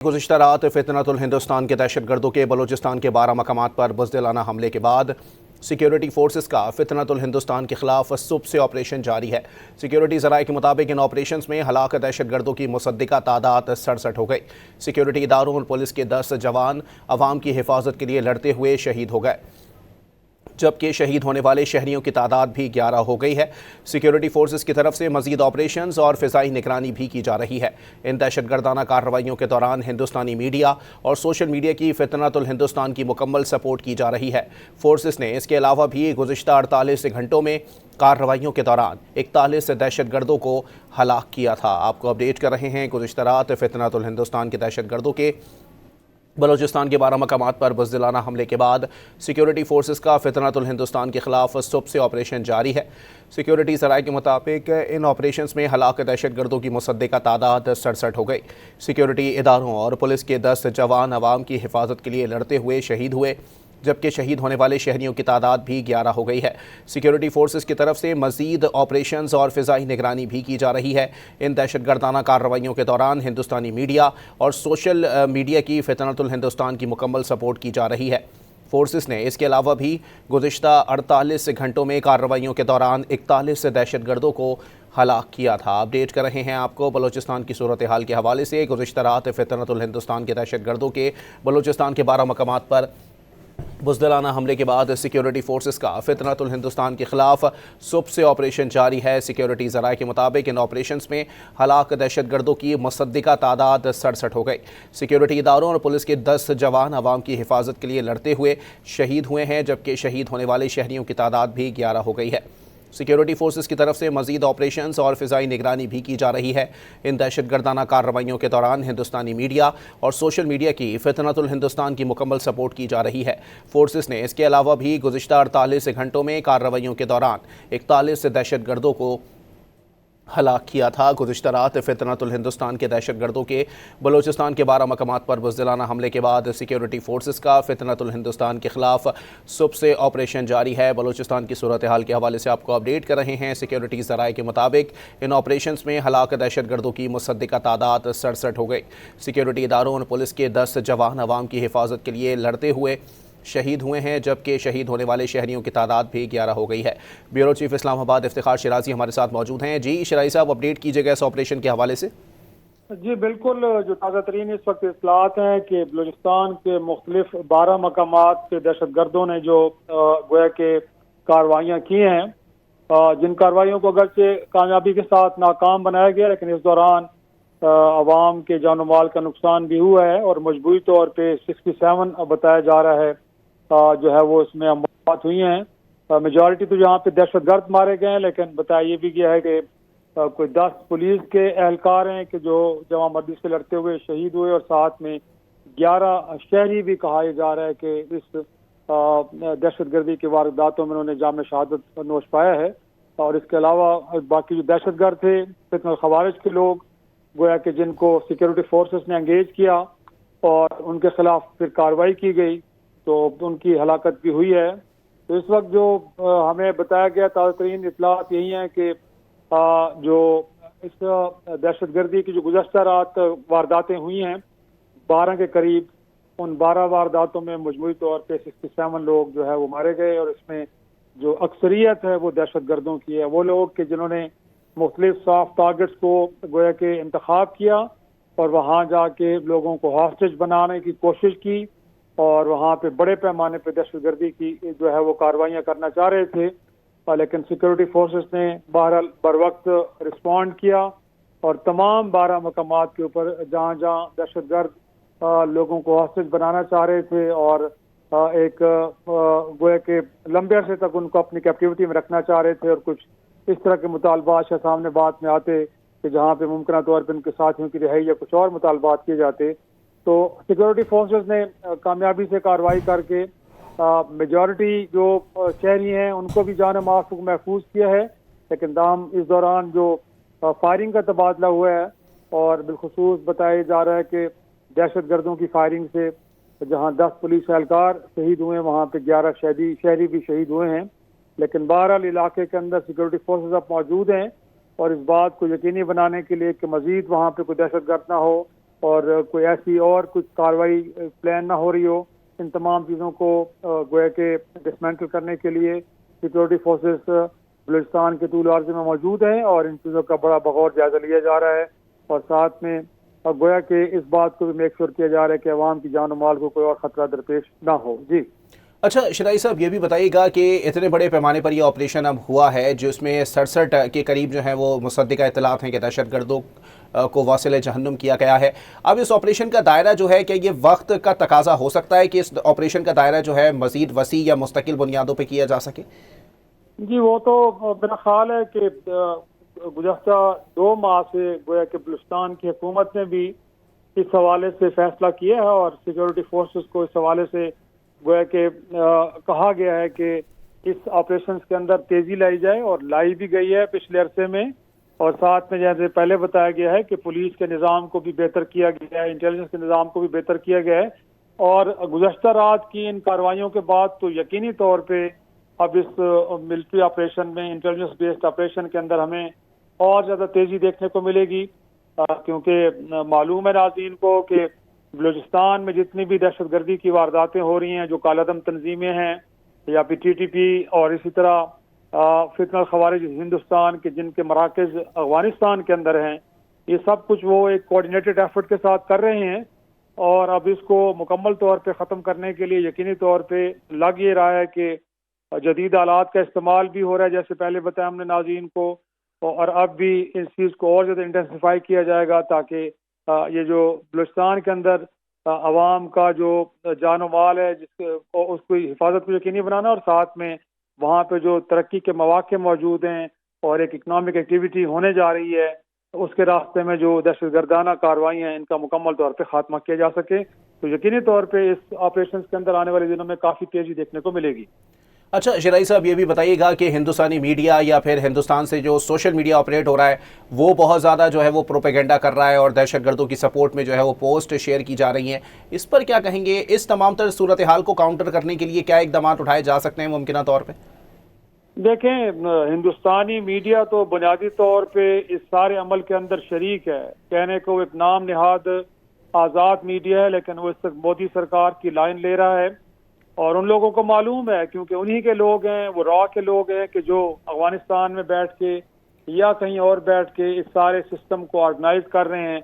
गुज़िश्ता रात फितनतुल हिंदुस्तान के दहशतगर्दों के बलूचिस्तान के 12 मकामात पर बुज़दिलाना हमले के बाद सिक्योरिटी फोर्सेस का फितनतुल हिंदुस्तान के खिलाफ सुबह से ऑपरेशन जारी है। सिक्योरिटी ज़राए के मुताबिक इन ऑपरेशन में हलाक दहशतगर्दों की मुसद्दिका तादाद 67 हो गई। सिक्योरिटी इदारों और पुलिस के 10 जवान अवाम की हिफाजत के लिए लड़ते हुए शहीद हो गए, जबकि शहीद होने वाले शहरियों की तादाद भी 11 हो गई है। सिक्योरिटी फोर्सेस की तरफ से मजीद ऑपरेशंस और फ़िज़ाई निगरानी भी की जा रही है। इन दहशतगर्दाना कार्रवाइयों के दौरान हिंदुस्तानी मीडिया और सोशल मीडिया की फितनतुल हिंदुस्तान की मुकम्मल सपोर्ट की जा रही है। फोर्सेस ने इसके अलावा भी गुज़िश्ता 48 घंटों में कार्रवाइयों के दौरान 41 दहशतगर्दों को हलाक किया था। आपको अपडेट कर रहे हैं गुज़िश्ता रात फितनतुल हिंदुस्तान के दहशतगर्दों के बलूचिस्तान के 12 मकामात पर बुज़दिलाना हमले के बाद सिक्योरिटी फोर्सेस का फितनतुल हिंदुस्तान के खिलाफ सुबह से ऑपरेशन जारी है। सिक्योरिटी ज़राए के मुताबिक इन ऑपरेशंस में हलाक दहशतगर्दों की मुसद्दिका तादाद 67 हो गई। सिक्योरिटी इदारों और पुलिस के 10 जवान अवाम की हिफाजत के लिए लड़ते हुए शहीद हुए, जबकि शहीद होने वाले शहरियों की तादाद भी 11 हो गई है। सिक्योरिटी फोर्सेस की तरफ से मजीद ऑपरेशंस और फ़िज़ाई निगरानी भी की जा रही है। इन दहशतगर्दाना कार्रवाइयों के दौरान हिंदुस्तानी मीडिया और सोशल मीडिया की फितनतुल हिंदुस्तान की मुकम्मल सपोर्ट की जा रही है। फोर्सेस ने इसके अलावा भी गुज़िश्ता 48 घंटों में कार्रवाइयों के दौरान 41 दहशतगर्दों को हलाक किया था। अपडेट कर रहे हैं आपको बलूचिस्तान की सूरत हाल के हवाले से। गुज़िश्ता रात फितनतुल हिंदुस्तान के दहशतगर्दों के बलूचिस्तान के 12 मकामात पर बुज़दिलाना हमले के बाद सिक्योरिटी फोर्सेस का फितनतुल हिंदुस्तान के खिलाफ सुबह से ऑपरेशन जारी है। सिक्योरिटी ज़राए के मुताबिक इन ऑपरेशंस में हलाक दहशतगर्दों की मुसद्दिका तादाद 67 हो गई। सिक्योरिटी इदारों और पुलिस के 10 जवान अवाम की हिफाजत के लिए लड़ते हुए शहीद हुए हैं, जबकि शहीद होने वाले शहरियों की तादाद भी 11 हो गई है। सिक्योरिटी फोर्सेस की तरफ से मजीद ऑपरेशंस और फ़िज़ाई निगरानी भी की जा रही है। इन दहशतगर्दाना कार्रवाइयों के दौरान हिंदुस्तानी मीडिया और सोशल मीडिया की फितनतुल हिंदुस्तान की मुकम्मल सपोर्ट की जा रही है। फोर्सेस ने इसके अलावा भी गुज़िश्ता 48 घंटों में कार्रवाइयों के दौरान 41 दहशतगर्दों को हलाक किया था। गुज़िश्ता रात फितनतुल हिंदुस्तान के दहशतगर्दों के बलूचिस्तान के 12 मकामात पर बुज़दिलाना हमले के बाद सिक्योरिटी फोर्सेस का फितनतुल हिंदुस्तान के खिलाफ सुबह से ऑपरेशन जारी है। बलूचिस्तान की सूरत हाल के हवाले से आपको अपडेट कर रहे हैं। सिक्योरिटी ज़राए के मुताबिक इन ऑपरेशंस में हलाक दहशतगर्दों की मुसद्दिका तादाद 67 हो गई। सिक्योरिटी इदारों और पुलिस के 10 जवान अवाम की हिफाजत के लिए लड़ते हुए शहीद हुए हैं, जबकि शहीद होने वाले शहरियों की तादाद भी 11 हो गई है। ब्यूरो चीफ इस्लामाबाद इफ्तिखार शिराजी हमारे साथ मौजूद हैं। जी शिराजी साहब, अपडेट कीजिएगा इस ऑपरेशन के हवाले से। जी बिल्कुल, जो ताज़ा तरीन इस वक्त इत्तलात हैं कि बलूचिस्तान के मुख्तलिफ 12 मकामात के दहशतगर्दों ने जो गोया के कार्रवाइयाँ की हैं, जिन कार्रवाइयों को अगरचे कामयाबी के साथ नाकाम बनाया गया, लेकिन इस दौरान अवाम के जान माल का नुकसान भी हुआ है और मजबूरी तौर पर 67 बताया जा रहा है जो है वो इसमें अमवात हुई हैं। मेजॉरिटी तो यहाँ पे दहशतगर्द मारे गए हैं, लेकिन बताया ये भी गया है कि कोई 10 पुलिस के एहलकार हैं कि जो जमा मर्दी से लड़ते हुए शहीद हुए, और साथ में 11 शहरी भी कहा जा रहा है कि इस दहशतगर्दी की वारदातों में उन्होंने जाम शहादत नोश पाया है। और इसके अलावा बाकी जो दहशतगर्द थे, फितनल खवारिज के लोग गोया कि जिनको सिक्योरिटी फोर्सेस ने एंगेज किया और उनके खिलाफ फिर कार्रवाई की गई, तो उनकी हलाकत भी हुई है। तो इस वक्त जो हमें बताया गया ताज़ा तरीन इत्तलात यही है कि जो इस दहशतगर्दी की जो गुज़श्ता रात वारदातें हुई हैं 12 के करीब, उन 12 वारदातों में मजमूई तौर पे 67 लोग जो है वो मारे गए, और इसमें जो अक्सरियत है वो दहशतगर्दों की है। वो लोग कि जिन्होंने मुख्तलिफ सॉफ्ट टारगेट्स को गोया के इंतखाब किया और वहाँ जाके लोगों को हॉस्टेज बनाने की कोशिश की, और वहाँ पे बड़े पैमाने पे दहशतगर्दी की जो है वो कार्रवाइयाँ करना चाह रहे थे, लेकिन सिक्योरिटी फोर्सेस ने बहरहाल बर वक्त रिस्पॉन्ड किया और तमाम 12 मकामात के ऊपर जहाँ जहाँ दहशतगर्द लोगों को हॉस्टेज बनाना चाह रहे थे और एक गोया के लंबे अरसे तक उनको अपनी कैप्टिविटी में रखना चाह रहे थे, और कुछ इस तरह के मुतालबात सामने बात में आते कि जहाँ पे मुमकिन तौर पर उनके साथियों की रिहाई या कुछ और मुतालबात किए जाते, तो सिक्योरिटी फोर्सेस ने कामयाबी से कार्रवाई करके मेजॉरिटी जो शहरी हैं उनको भी जान माल महफूज किया है। लेकिन दाम इस दौरान जो फायरिंग का तबादला हुआ है, और बिलखुसूस बताया जा रहा है कि दहशतगर्दों की फायरिंग से जहां 10 पुलिस एहलकार शहीद हुए, वहां पे 11 शहरी भी शहीद हुए हैं। लेकिन बहरहाल इलाके के अंदर सिक्योरिटी फोर्सेस अब मौजूद हैं, और इस बात को यकीनी बनाने के लिए कि मजीद वहाँ पे कोई दहशतगर्द ना हो, और कोई ऐसी और कुछ कार्रवाई प्लान ना हो रही हो, इन तमाम चीज़ों को गोया के डिसमेंटल करने के लिए सिक्योरिटी फोर्सेस बलूचिस्तान के तूल अर्ज़ में मौजूद हैं और इन चीज़ों का बड़ा बगौर जायजा लिया जा रहा है। और साथ में गोया के इस बात को भी मेक श्योर किया जा रहा है कि अवाम की जान और माल को कोई और खतरा दरपेश ना हो। जी अच्छा शिराई साहब, ये भी बताइएगा कि इतने बड़े पैमाने पर ये ऑपरेशन अब हुआ है जिसमें 67 के करीब जो है वो मुसद्दिका इत्तलात हैं कि दहशतगर्दों को वासिल जहन्नुम किया गया है। अब इस ऑपरेशन का दायरा जो है, क्या ये वक्त का तकाजा हो सकता है कि इस ऑपरेशन का दायरा जो है मजीद वसी या मुस्तकिल बुनियादों पर किया जा सके? जी, वो तो मेरा ख्याल है कि गुज़श्ता 2 माह से गोया कि बलूचिस्तान की हुकूमत ने भी इस हवाले से फैसला किया है और सिक्योरिटी फोर्सेस को इस हवाले से गोया कि कहा गया है कि इस ऑपरेशन के अंदर तेजी लाई जाए और लाई भी गई है पिछले अरसे में। और साथ में जैसे पहले बताया गया है कि पुलिस के निज़ाम को भी बेहतर किया गया है, इंटेलिजेंस के निज़ाम को भी बेहतर किया गया है। और गुज़श्ता रात की इन कार्रवाइयों के बाद तो यकीनी तौर पे अब इस मिलिट्री ऑपरेशन में, इंटेलिजेंस बेस्ड ऑपरेशन के अंदर हमें और ज़्यादा तेज़ी देखने को मिलेगी, क्योंकि मालूम है नाज़रीन को कि बलूचिस्तान में जितनी भी दहशतगर्दी की वारदातें हो रही हैं, जो कालादम तंजीमें हैं या फिर TTP और इसी तरह फितनल खवारिज हिंदुस्तान के जिनके मराकज़ अफगानिस्तान के अंदर हैं, ये सब कुछ वो एक कोऑर्डिनेटेड एफर्ट के साथ कर रहे हैं। और अब इसको मुकम्मल तौर पे ख़त्म करने के लिए यकीनी तौर पे लग ये रहा है कि जदीद आलात का इस्तेमाल भी हो रहा है, जैसे पहले बताया हमने नाज़रीन को, और अब भी इस चीज़ को और ज़्यादा इंटेंसिफाई किया जाएगा ताकि ये जो बलूचिस्तान के अंदर अवाम का जो जान माल है जिसको उसकी हिफाजत को यकीनी बनाना, और साथ में वहाँ पे जो तरक्की के मौके मौजूद हैं और एक इकनॉमिक एक्टिविटी होने जा रही है, उसके रास्ते में जो दहशतगर्दाना कार्रवाई हैं इनका मुकम्मल तौर पे खात्मा किया जा सके। तो यकीनी तौर पे इस ऑपरेशन के अंदर आने वाले दिनों में काफ़ी तेज़ी देखने को मिलेगी। अच्छा शिराई साहब, ये भी बताइएगा कि हिंदुस्तानी मीडिया या फिर हिंदुस्तान से जो सोशल मीडिया ऑपरेट हो रहा है वो बहुत ज़्यादा जो है वो प्रोपेगेंडा कर रहा है और दहशतगर्दों की सपोर्ट में जो है वो पोस्ट शेयर की जा रही हैं, इस पर क्या कहेंगे? इस तमाम तर सूरत हाल को काउंटर करने के लिए क्या इकदाम उठाए जा सकते हैं मुमकिन तौर पर? देखें, हिंदुस्तानी मीडिया तो बुनियादी तौर पे इस सारे अमल के अंदर शरीक है। कहने को एक नाम निहाद आज़ाद मीडिया है, लेकिन वो इस तक मोदी सरकार की लाइन ले रहा है। और उन लोगों को मालूम है, क्योंकि उन्हीं के लोग हैं, वो रॉ के लोग हैं कि जो अफगानिस्तान में बैठ के या कहीं और बैठ के इस सारे सिस्टम को ऑर्गेनाइज कर रहे हैं,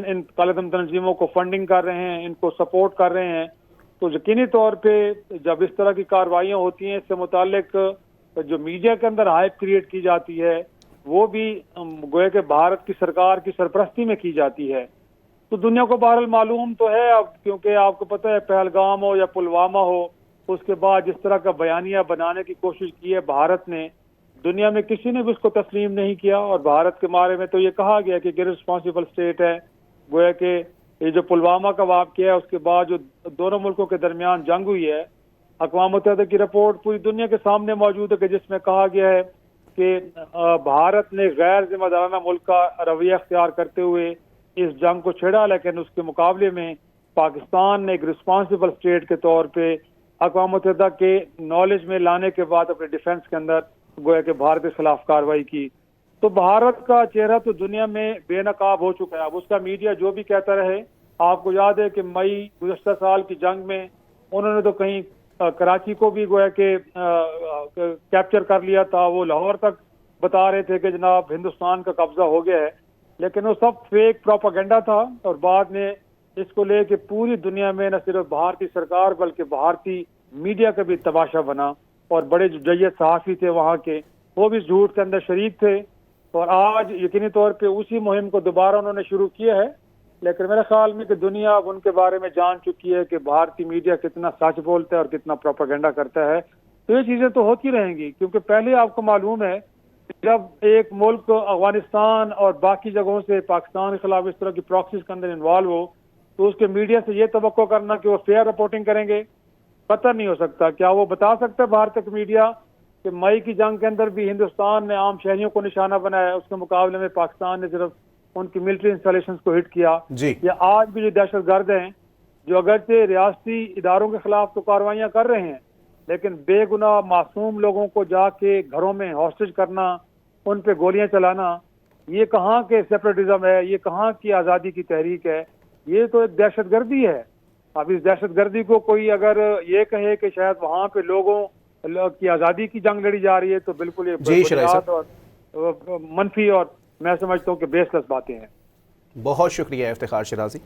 इन कालादम तंजीमों को फंडिंग कर रहे हैं, इनको सपोर्ट कर रहे हैं। तो यकीनी तौर पे जब इस तरह की कार्रवाइयाँ होती हैं, इससे मुतालिक जो मीडिया के अंदर हाइप क्रिएट की जाती है, वो भी गोया के भारत की सरकार की सरपरस्ती में की जाती है। तो दुनिया को बहरहाल मालूम तो है अब, क्योंकि आपको पता है पहलगाम हो या पुलवामा हो, उसके बाद जिस तरह का बयानिया बनाने की कोशिश की है भारत ने, दुनिया में किसी ने भी उसको तस्लीम नहीं किया। और भारत के बारे में तो ये कहा गया कि इर्रेस्पॉन्सिबल स्टेट है। गोया के ये जो पुलवामा का वाक़या है, उसके बाद जो दोनों मुल्कों के दरमियान जंग हुई है, अक़वाम मुत्तहिदा की रिपोर्ट पूरी दुनिया के सामने मौजूद है कि जिसमें कहा गया है कि भारत ने गैर जिम्मेदाराना मुल्क का रवैया अख्तियार करते हुए इस जंग को छेड़ा, लेकिन उसके मुकाबले में पाकिस्तान ने एक रिस्पॉन्सिबल स्टेट के तौर पे अक़वाम मुत्तहिदा के नॉलेज में लाने के बाद अपने डिफेंस के अंदर गोया के भारत के खिलाफ कार्रवाई की। तो भारत का चेहरा तो दुनिया में बेनकाब हो चुका है। अब उसका मीडिया जो भी कहता रहे, आपको याद है कि मई गुज़श्ता साल की जंग में उन्होंने तो कहीं कराची को भी गोया के कैप्चर कर लिया था, वो लाहौर तक बता रहे थे कि जनाब हिंदुस्तान का कब्जा हो गया है, लेकिन वो सब फेक प्रोपेगेंडा था। और बाद में इसको लेके पूरी दुनिया में न सिर्फ भारतीय सरकार बल्कि भारतीय मीडिया का भी तमाशा बना, और बड़े जो जय्यद सहाफ़ी थे वहाँ के, वो भी झूठ के अंदर शरीक थे। और आज यकीनी तौर पे उसी मुहिम को दोबारा उन्होंने शुरू किया है। लेकिन मेरे ख्याल में कि दुनिया अब उनके बारे में जान चुकी है कि भारतीय मीडिया कितना सच बोलता है और कितना प्रोपेगेंडा करता है। तो ये चीज़ें तो होती रहेंगी, क्योंकि पहले आपको मालूम है जब एक मुल्क अफगानिस्तान और बाकी जगहों से पाकिस्तान के खिलाफ इस तरह की प्रॉक्सीज के अंदर इन्वॉल्व हो, तो उसके मीडिया से ये तवक्को करना कि वो फेयर रिपोर्टिंग करेंगे, पता नहीं हो सकता। क्या वो बता सकता है भारत का मीडिया कि मई की जंग के अंदर भी हिंदुस्तान ने आम शहरियों को निशाना बनाया, उसके मुकाबले में पाकिस्तान ने सिर्फ उनकी मिलिट्री इंस्टॉलेशंस को हिट किया? या आज भी जो दहशतगर्द हैं, जो अगरचे रियासती इदारों के खिलाफ तो कार्रवाइयाँ कर रहे हैं, लेकिन बेगुनाह मासूम लोगों को जाके घरों में हॉस्टेज करना, उन पे गोलियां चलाना, ये कहाँ के सेपरेटिज्म है, ये कहाँ की आज़ादी की तहरीक है, ये तो एक दहशतगर्दी है। अब इस दहशतगर्दी को कोई अगर ये कहे कि शायद वहाँ पे लोगों की आज़ादी की जंग लड़ी जा रही है, तो बिल्कुल ये जी शराई बुनियाद साहब, और मनफी और मैं समझता हूँ कि बेसलेस बातें हैं। बहुत शुक्रिया इफ्तिखार शिराजी।